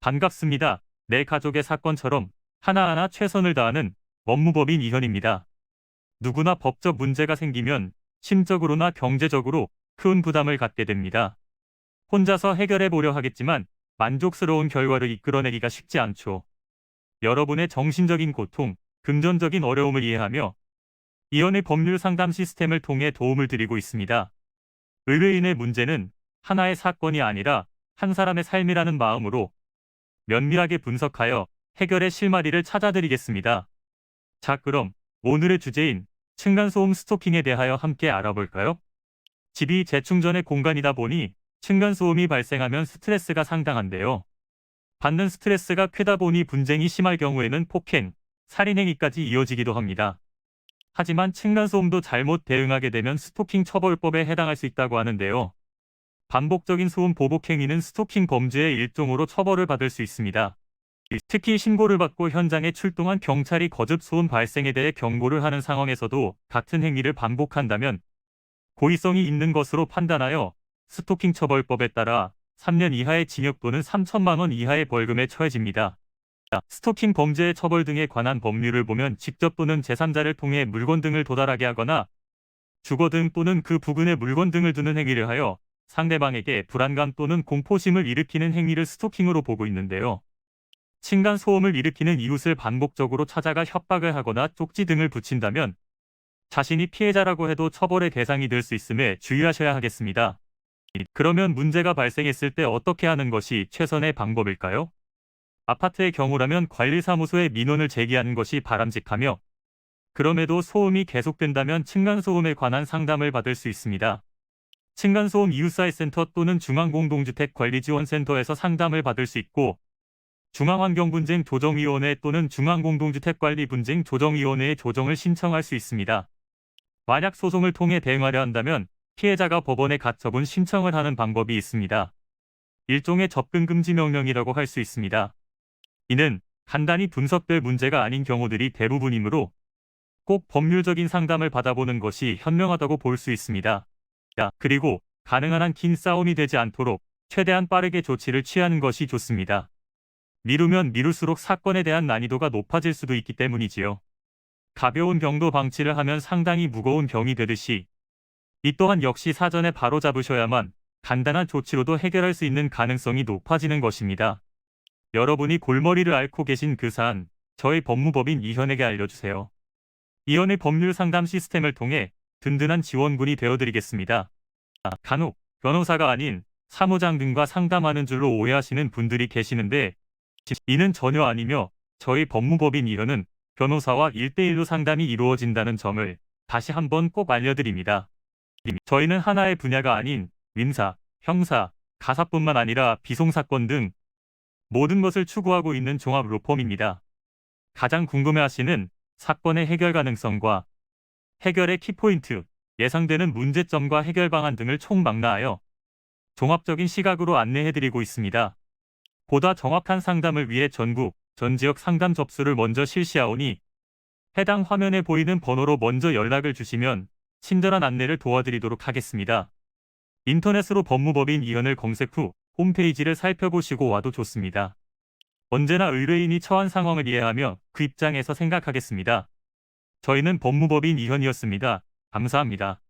반갑습니다. 내 가족의 사건처럼 하나하나 최선을 다하는 법무법인 이현입니다. 누구나 법적 문제가 생기면 심적으로나 경제적으로 큰 부담을 갖게 됩니다. 혼자서 해결해 보려 하겠지만 만족스러운 결과를 이끌어내기가 쉽지 않죠. 여러분의 정신적인 고통, 금전적인 어려움을 이해하며 이현의 법률 상담 시스템을 통해 도움을 드리고 있습니다. 의뢰인의 문제는 하나의 사건이 아니라 한 사람의 삶이라는 마음으로 면밀하게 분석하여 해결의 실마리를 찾아드리겠습니다. 자, 그럼 오늘의 주제인 층간소음 스토킹에 대하여 함께 알아볼까요? 집이 재충전의 공간이다 보니 층간소음이 발생하면 스트레스가 상당한데요. 받는 스트레스가 크다 보니 분쟁이 심할 경우에는 폭행, 살인행위까지 이어지기도 합니다. 하지만 층간소음도 잘못 대응하게 되면 스토킹 처벌법에 해당할 수 있다고 하는데요. 반복적인 소음 보복 행위는 스토킹 범죄의 일종으로 처벌을 받을 수 있습니다. 특히 신고를 받고 현장에 출동한 경찰이 거듭 소음 발생에 대해 경고를 하는 상황에서도 같은 행위를 반복한다면 고의성이 있는 것으로 판단하여 스토킹 처벌법에 따라 3년 이하의 징역 또는 3천만 원 이하의 벌금에 처해집니다. 스토킹 범죄의 처벌 등에 관한 법률을 보면 직접 또는 제3자를 통해 물건 등을 도달하게 하거나 주거 등 또는 그 부근에 물건 등을 두는 행위를 하여 상대방에게 불안감 또는 공포심을 일으키는 행위를 스토킹으로 보고 있는데요. 층간 소음을 일으키는 이웃을 반복적으로 찾아가 협박을 하거나 쪽지 등을 붙인다면 자신이 피해자라고 해도 처벌의 대상이 될 수 있음에 주의하셔야 하겠습니다. 그러면 문제가 발생했을 때 어떻게 하는 것이 최선의 방법일까요? 아파트의 경우라면 관리사무소에 민원을 제기하는 것이 바람직하며 그럼에도 소음이 계속된다면 층간소음에 관한 상담을 받을 수 있습니다. 층간소음 이웃사회센터 또는 중앙공동주택관리지원센터에서 상담을 받을 수 있고 중앙환경분쟁조정위원회 또는 중앙공동주택관리분쟁조정위원회에 조정을 신청할 수 있습니다. 만약 소송을 통해 대응하려 한다면 피해자가 법원에 가처분 신청을 하는 방법이 있습니다. 일종의 접근금지 명령이라고 할 수 있습니다. 이는 간단히 분석될 문제가 아닌 경우들이 대부분이므로 꼭 법률적인 상담을 받아보는 것이 현명하다고 볼 수 있습니다. 그리고 가능한 한 긴 싸움이 되지 않도록 최대한 빠르게 조치를 취하는 것이 좋습니다. 미루면 미룰수록 사건에 대한 난이도가 높아질 수도 있기 때문이지요. 가벼운 병도 방치를 하면 상당히 무거운 병이 되듯이 이 또한 역시 사전에 바로잡으셔야만 간단한 조치로도 해결할 수 있는 가능성이 높아지는 것입니다. 여러분이 골머리를 앓고 계신 그 사안, 저희 법무법인 이현에게 알려주세요. 이현의 법률 상담 시스템을 통해 든든한 지원군이 되어드리겠습니다. 간혹 변호사가 아닌 사무장 등과 상담하는 줄로 오해하시는 분들이 계시는데 이는 전혀 아니며 저희 법무법인 이현은 변호사와 1대1로 상담이 이루어진다는 점을 다시 한번 꼭 알려드립니다. 저희는 하나의 분야가 아닌 민사, 형사, 가사뿐만 아니라 비송사건 등 모든 것을 추구하고 있는 종합 로펌입니다. 가장 궁금해하시는 사건의 해결 가능성과 해결의 키포인트, 예상되는 문제점과 해결 방안 등을 총망라하여 종합적인 시각으로 안내해드리고 있습니다. 보다 정확한 상담을 위해 전국, 전 지역 상담 접수를 먼저 실시하오니 해당 화면에 보이는 번호로 먼저 연락을 주시면 친절한 안내를 도와드리도록 하겠습니다. 인터넷으로 법무법인 이현을 검색 후 홈페이지를 살펴보시고 와도 좋습니다. 언제나 의뢰인이 처한 상황을 이해하며 그 입장에서 생각하겠습니다. 저희는 법무법인 이현이었습니다. 감사합니다.